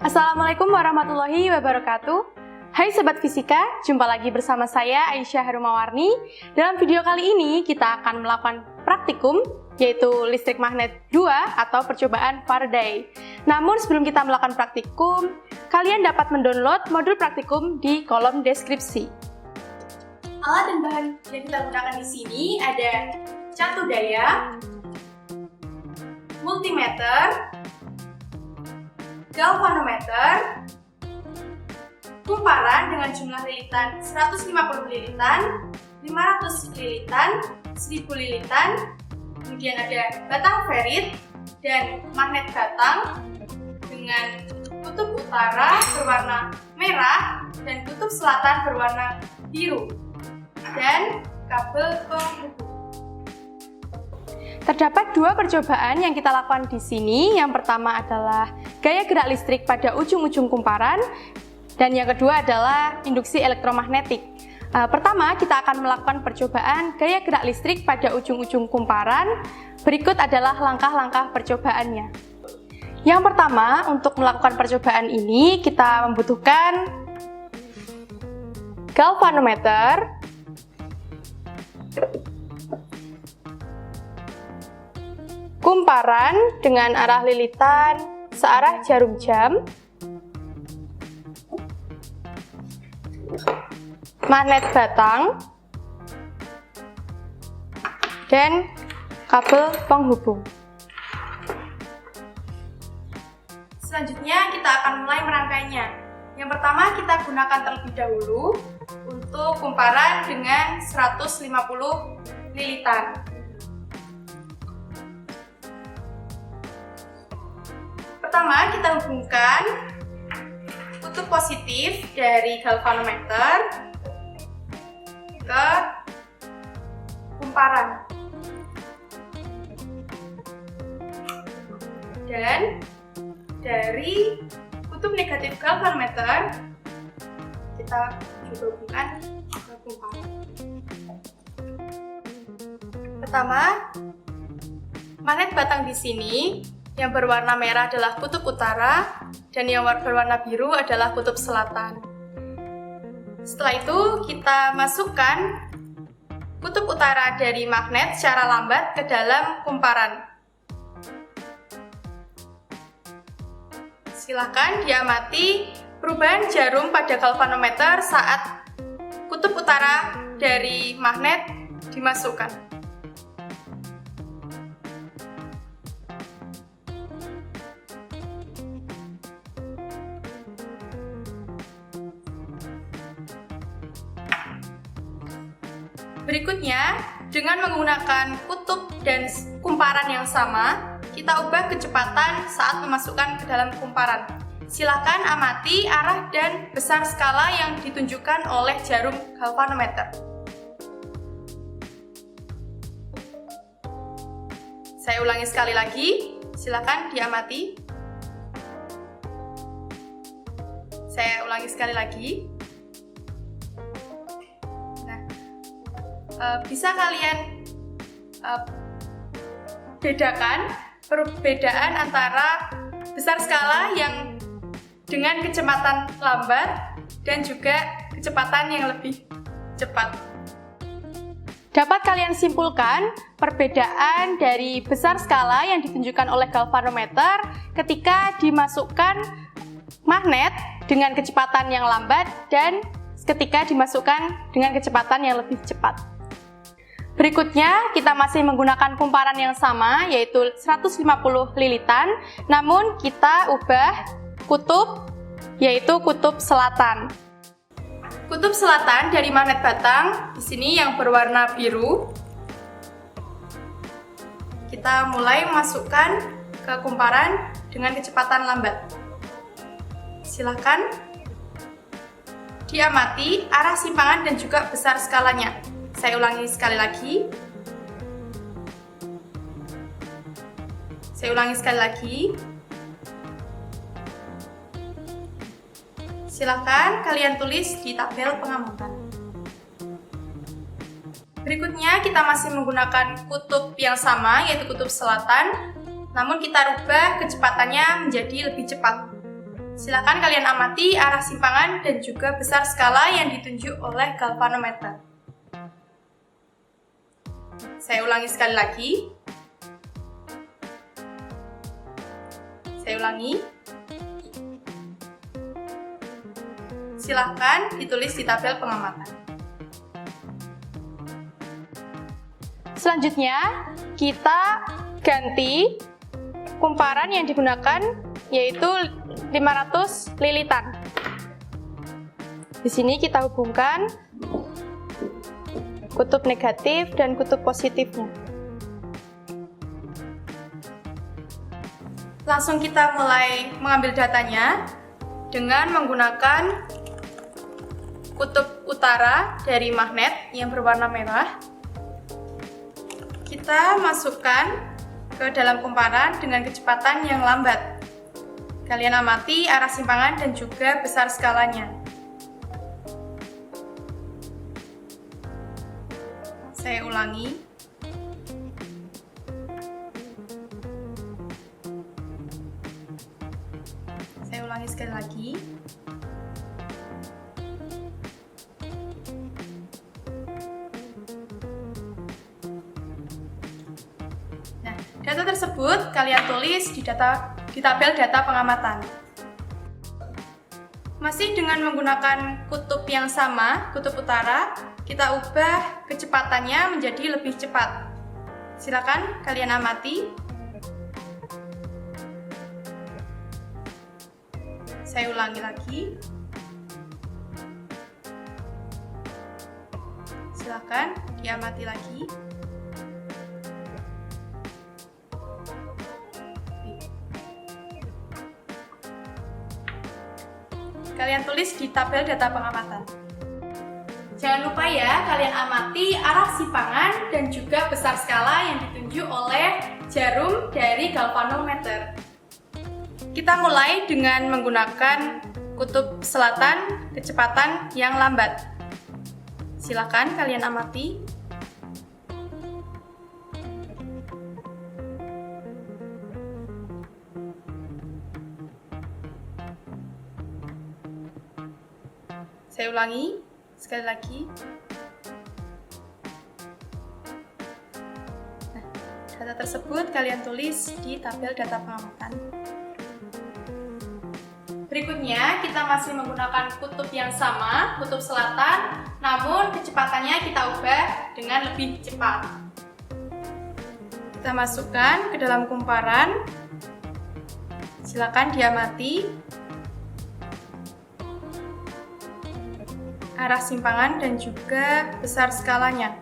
Assalamualaikum warahmatullahi wabarakatuh. Hai Sobat Fisika, jumpa lagi bersama saya Aisyah Harumawarni. Dalam video kali ini kita akan melakukan praktikum, yaitu listrik magnet 2 atau percobaan Faraday. Namun sebelum kita melakukan praktikum, kalian dapat mendownload modul praktikum di kolom deskripsi. Alat dan bahan yang kita gunakan di sini ada catu daya, multimeter, galvanometer, kumparan dengan jumlah lilitan 150 lilitan, 500 lilitan, 1000 lilitan, kemudian ada batang ferit dan magnet batang dengan kutub utara berwarna merah dan kutub selatan berwarna biru, dan kabel penghubung. Terdapat dua percobaan yang kita lakukan di sini. Yang pertama adalah gaya gerak listrik pada ujung-ujung kumparan, dan yang kedua adalah induksi elektromagnetik. Pertama, kita akan melakukan percobaan gaya gerak listrik pada ujung-ujung kumparan. Berikut adalah langkah-langkah percobaannya. Yang pertama, untuk melakukan percobaan ini, kita membutuhkan galvanometer, kumparan dengan arah lilitan searah jarum jam, magnet batang, dan kabel penghubung. Selanjutnya kita akan mulai merangkainya. Yang pertama kita gunakan terlebih dahulu untuk kumparan dengan 150 lilitan. Pertama, kita hubungkan kutub positif dari galvanometer ke kumparan. Dan dari kutub negatif galvanometer kita juga hubungkan ke kumparan. Pertama, magnet batang di sini yang berwarna merah adalah kutub utara dan yang berwarna biru adalah kutub selatan. Setelah itu kita masukkan kutub utara dari magnet secara lambat ke dalam kumparan. Silakan diamati perubahan jarum pada galvanometer saat kutub utara dari magnet dimasukkan. Berikutnya, dengan menggunakan kutub dan kumparan yang sama, kita ubah kecepatan saat memasukkan ke dalam kumparan. Silakan amati arah dan besar skala yang ditunjukkan oleh jarum galvanometer. Saya ulangi sekali lagi, silakan diamati. Saya ulangi sekali lagi. Bisa kalian bedakan perbedaan antara besar skala yang dengan kecepatan lambat dan juga kecepatan yang lebih cepat. Dapat kalian simpulkan perbedaan dari besar skala yang ditunjukkan oleh galvanometer ketika dimasukkan magnet dengan kecepatan yang lambat dan ketika dimasukkan dengan kecepatan yang lebih cepat. Berikutnya, kita masih menggunakan kumparan yang sama, yaitu 150 lilitan, namun kita ubah kutub, yaitu kutub selatan. Kutub selatan dari magnet batang, di sini yang berwarna biru. Kita mulai memasukkan ke kumparan dengan kecepatan lambat. Silakan diamati arah simpangan dan juga besar skalanya. Saya ulangi sekali lagi. Silakan kalian tulis di tabel pengamatan. Berikutnya kita masih menggunakan kutub yang sama, yaitu kutub selatan, namun kita rubah kecepatannya menjadi lebih cepat. Silakan kalian amati arah simpangan dan juga besar skala yang ditunjuk oleh galvanometer. Saya ulangi sekali lagi. Saya ulangi. Silakan ditulis di tabel pengamatan. Selanjutnya, kita ganti kumparan yang digunakan yaitu 500 lilitan. Di sini kita hubungkan kutub negatif dan kutub positifnya. Langsung kita mulai mengambil datanya dengan menggunakan kutub utara dari magnet yang berwarna merah. Kita masukkan ke dalam kumparan dengan kecepatan yang lambat. Kalian amati arah simpangan dan juga besar skalanya. Saya ulangi. Saya ulangi sekali lagi. Data tersebut kalian tulis di tabel data pengamatan. Masih dengan menggunakan kutub yang sama, kutub utara, kita ubah kecepatannya menjadi lebih cepat. Silakan kalian amati. Saya ulangi lagi. Silakan diamati lagi. Kalian tulis di tabel data pengamatan. Jangan lupa ya, kalian amati arah simpangan dan juga besar skala yang ditunjuk oleh jarum dari galvanometer. Kita mulai dengan menggunakan kutub selatan kecepatan yang lambat. Silakan kalian amati. Saya ulangi sekali lagi. Nah, data tersebut kalian tulis di tabel data pengamatan. Berikutnya, kita masih menggunakan kutub yang sama, kutub selatan, namun kecepatannya kita ubah dengan lebih cepat. Kita masukkan ke dalam kumparan. Silakan diamati arah simpangan dan juga besar skalanya.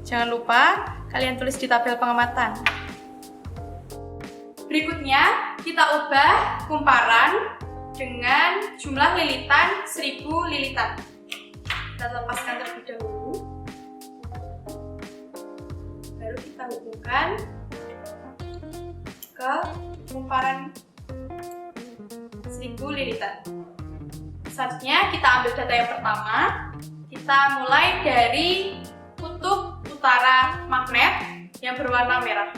Jangan lupa kalian tulis di tabel pengamatan. Berikutnya, kita ubah kumparan dengan jumlah lilitan 1000 lilitan. Kita lepaskan terlebih dahulu. Baru kita hubungkan ke kumparan 1000 lilitan. Selanjutnya kita ambil data yang pertama. Kita mulai dari kutub utara magnet yang berwarna merah.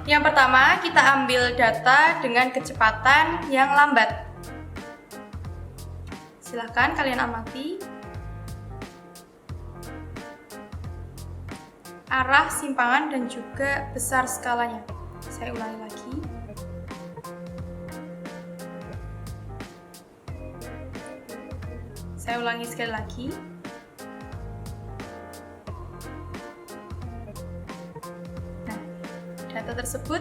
Yang pertama kita ambil data dengan kecepatan yang lambat. Silahkan kalian amati arah simpangan dan juga besar skalanya. Saya ulangi lagi. Saya ulangi sekali lagi. Nah, data tersebut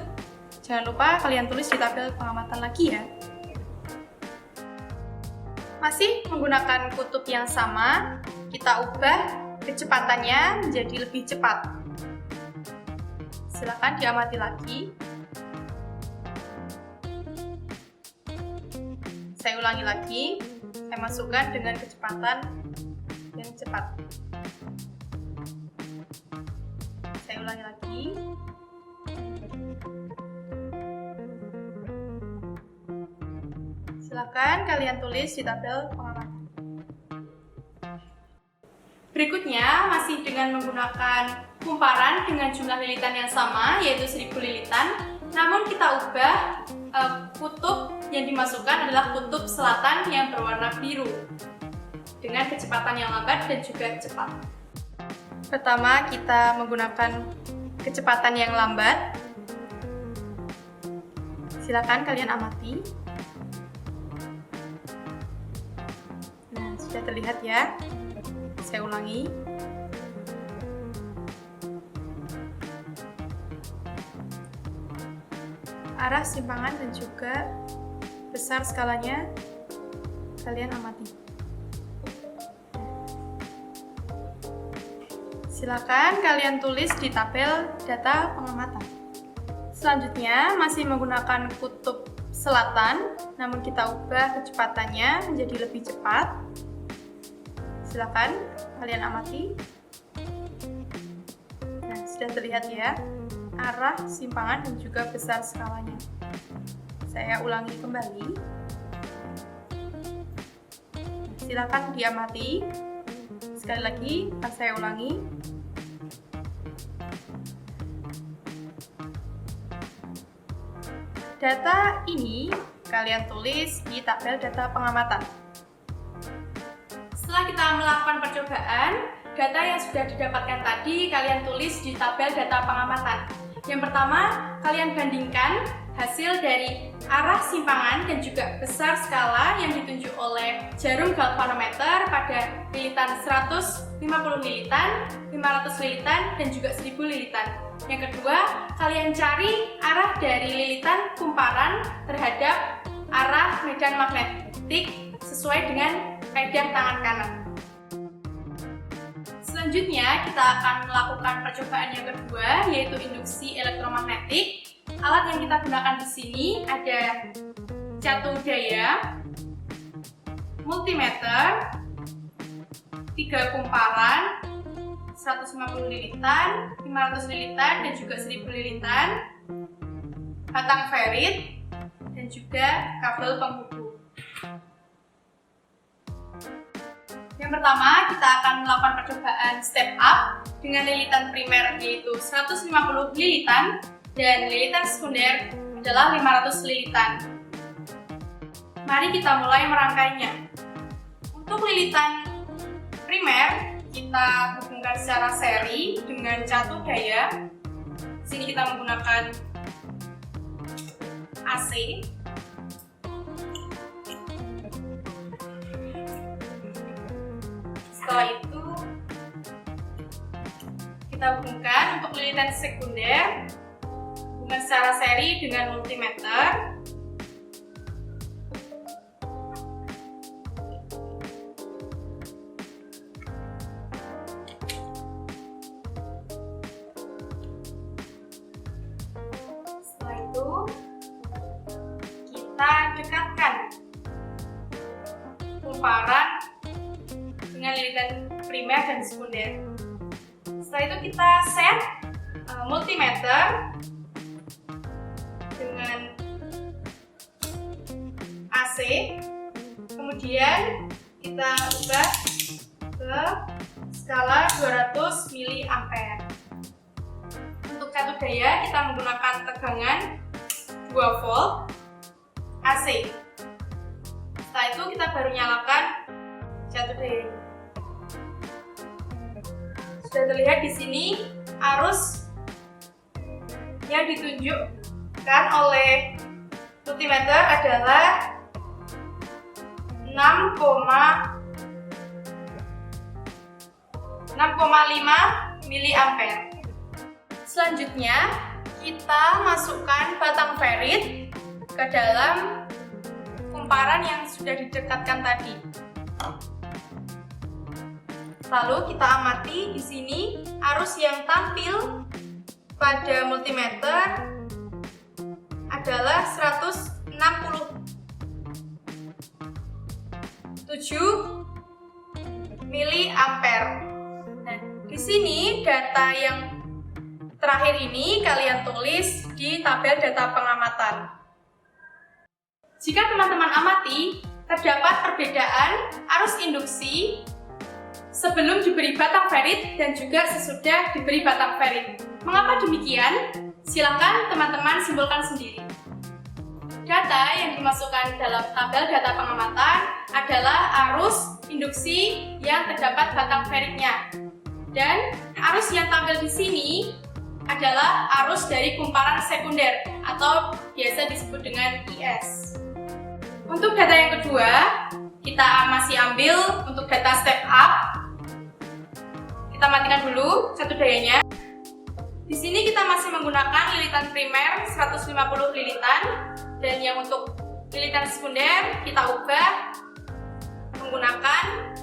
jangan lupa kalian tulis di tabel pengamatan lagi ya. Masih menggunakan kutub yang sama, kita ubah kecepatannya menjadi lebih cepat. Silakan diamati lagi. Saya ulangi lagi. Saya masukkan dengan kecepatan yang cepat. Saya ulangi lagi. Silakan kalian tulis di tabel pengamatan. Selanjutnya masih dengan menggunakan kumparan dengan jumlah lilitan yang sama, yaitu 1000 lilitan. Namun kita ubah kutub yang dimasukkan adalah kutub selatan yang berwarna biru dengan kecepatan yang lambat dan juga cepat. Pertama, kita menggunakan kecepatan yang lambat. Silakan kalian amati. Nah, sudah terlihat ya. Saya ulangi. Arah simpangan dan juga besar skalanya kalian amati. Silakan kalian tulis di tabel data pengamatan. Selanjutnya masih menggunakan kutub selatan, namun kita ubah kecepatannya menjadi lebih cepat. Silakan kalian amati. Nah, sudah terlihat ya arah simpangan dan juga besar skalanya. Saya ulangi kembali. Silakan diamati. Sekali lagi, saya ulangi. Data ini kalian tulis di tabel data pengamatan. Setelah kita melakukan percobaan, data yang sudah didapatkan tadi kalian tulis di tabel data pengamatan. Yang pertama, kalian bandingkan hasil dari arah simpangan dan juga besar skala yang ditunjuk oleh jarum galvanometer pada lilitan 150 lilitan, 500 lilitan, dan juga 1000 lilitan. Yang kedua, kalian cari arah dari lilitan kumparan terhadap arah medan magnetik sesuai dengan kaidah tangan kanan. Selanjutnya, kita akan melakukan percobaan yang kedua, yaitu induksi elektromagnetik. Alat yang kita gunakan di sini ada catu daya, multimeter, 3 kumparan, 150 lilitan, 500 lilitan, dan juga 1000 lilitan, batang ferit, dan juga kabel penghubung. Yang pertama, kita akan melakukan percobaan step up dengan lilitan primer yaitu 150 lilitan dan lilitan sekunder adalah 500 lilitan. Mari kita mulai merangkainya. Untuk lilitan primer, kita hubungkan secara seri dengan catu daya. Di sini kita menggunakan AC. Setelah itu kita hubungkan untuk lilitan sekunder, hubungan secara seri dengan multimeter. Setelah itu kita dekatkan kumparan dengan lilitan primer dan sekunder. Setelah itu kita set multimeter dengan AC, kemudian kita ubah ke skala 200 mA. Untuk catu daya kita menggunakan tegangan 2 volt AC. Setelah itu kita baru nyalakan catu daya. Sudah terlihat di sini arus yang ditunjukkan oleh multimeter adalah 6,5 mA. Selanjutnya kita masukkan batang ferit ke dalam kumparan yang sudah didekatkan tadi. Lalu kita amati di sini arus yang tampil pada multimeter adalah 167 mA. Nah, di sini data yang terakhir ini kalian tulis di tabel data pengamatan. Jika teman-teman amati, terdapat perbedaan arus induksi sebelum diberi batang ferit dan juga sesudah diberi batang ferit. Mengapa demikian? Silakan teman-teman simpulkan sendiri. Data yang dimasukkan dalam tabel data pengamatan adalah arus induksi yang terdapat batang feritnya. Dan arus yang tampil di sini adalah arus dari kumparan sekunder atau biasa disebut dengan IS. Untuk data yang kedua, kita masih ambil untuk data step up. Kita matikan dulu satu dayanya. Di sini kita masih menggunakan lilitan primer 150 lilitan, dan yang untuk lilitan sekunder kita ubah menggunakan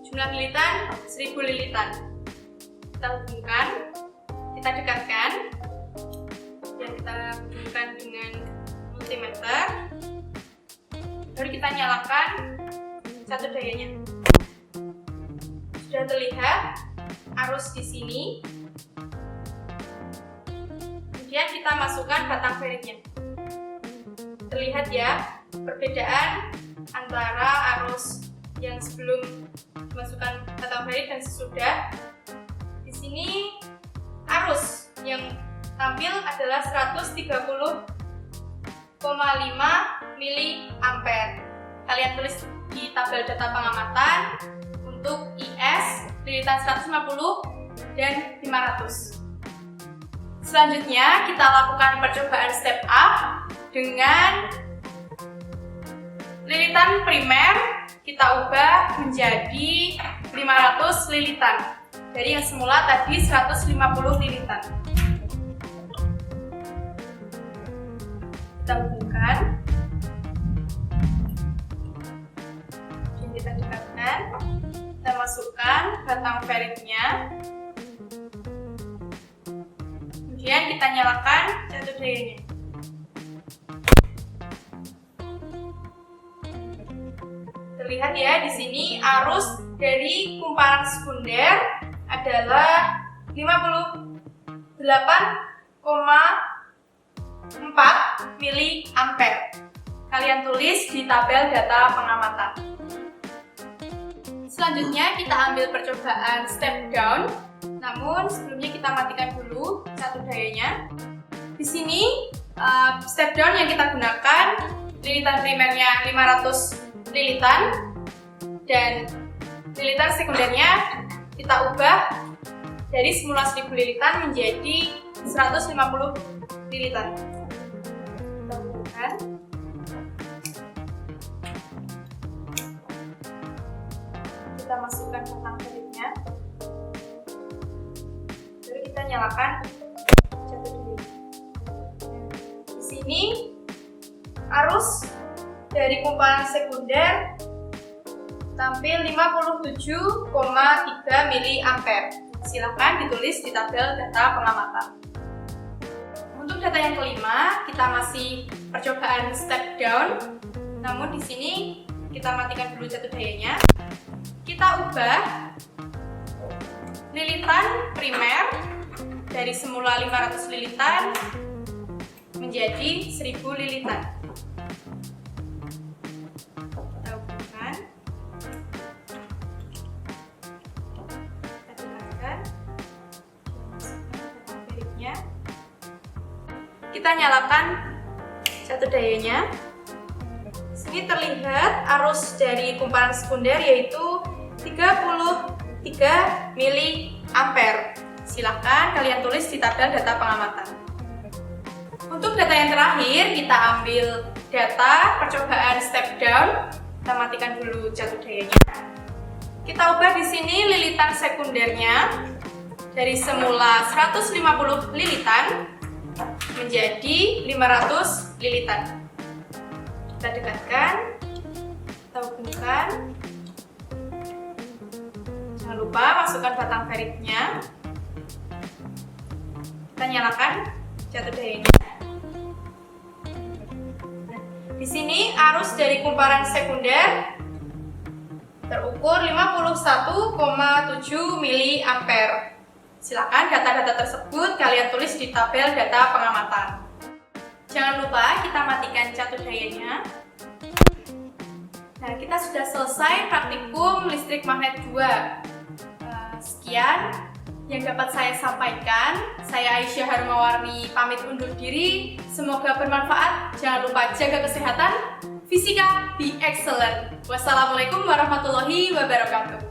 jumlah lilitan 1000 lilitan. Kita hubungkan, kita dekatkan, dan kita hubungkan dengan multimeter. Baru kita nyalakan satu dayanya. Sudah terlihat arus di sini. Kemudian kita masukkan batang feritnya. Terlihat ya perbedaan antara arus yang sebelum dimasukkan batang ferit dan sesudah. Di sini arus yang tampil adalah 130,5 mA. Kalian tulis di tabel data pengamatan untuk IS lilitan 150 dan 500. Selanjutnya kita lakukan percobaan step up dengan lilitan primer kita ubah menjadi 500 lilitan dari yang semula tadi 150 lilitan. Kita hubungkan dan kita dekatkan, kita masukkan batang feritnya. Kemudian kita nyalakan satu dayanya. Terlihat ya di sini arus dari kumparan sekunder adalah 58,4 mA. Kalian tulis di tabel data pengamatan. Selanjutnya kita ambil percobaan step down. Namun sebelumnya kita matikan dulu satu dayanya. Di sini step down yang kita gunakan lilitan primernya 500 lilitan dan lilitan sekundernya kita ubah dari semula 1000 lilitan menjadi 150 lilitan. Kita hubungkan. Kita masukkan batang feritnya. Lalu kita nyalakan satu dulu. Di sini arus dari kumparan sekunder tampil 57,3 mA. Silahkan ditulis di tabel data pengamatan. Untuk data yang kelima, kita masih percobaan step down. Namun di sini kita matikan dulu satu dayanya. Kita ubah lilitan primer dari semula 500 lilitan menjadi 1000 lilitan. Kita hubungkan, kita dekatkan, masukkan feritnya. Kita nyalakan satu dayanya. Di sini terlihat arus dari kumparan sekunder yaitu 33 mA. Silahkan kalian tulis di tabel data pengamatan. Untuk data yang terakhir, kita ambil data percobaan step down. Kita matikan dulu jatuh dayanya. Kita ubah di sini lilitan sekundernya dari semula 150 lilitan menjadi 500 lilitan. Kita dekatkan, kita hubungkan. Jangan lupa masukkan batang feritnya. Kita nyalakan jatuh dayanya. Di sini arus dari kumparan sekunder terukur 51,7 mA. Silakan data-data tersebut kalian tulis di tabel data pengamatan. Jangan lupa kita matikan catur dayanya. Nah, kita sudah selesai praktikum listrik magnet 2. sekian yang dapat saya sampaikan. Saya Aisyah Harumawarni pamit undur diri. Semoga bermanfaat. Jangan lupa jaga kesehatan. Fisika be excellent. Wassalamualaikum warahmatullahi wabarakatuh.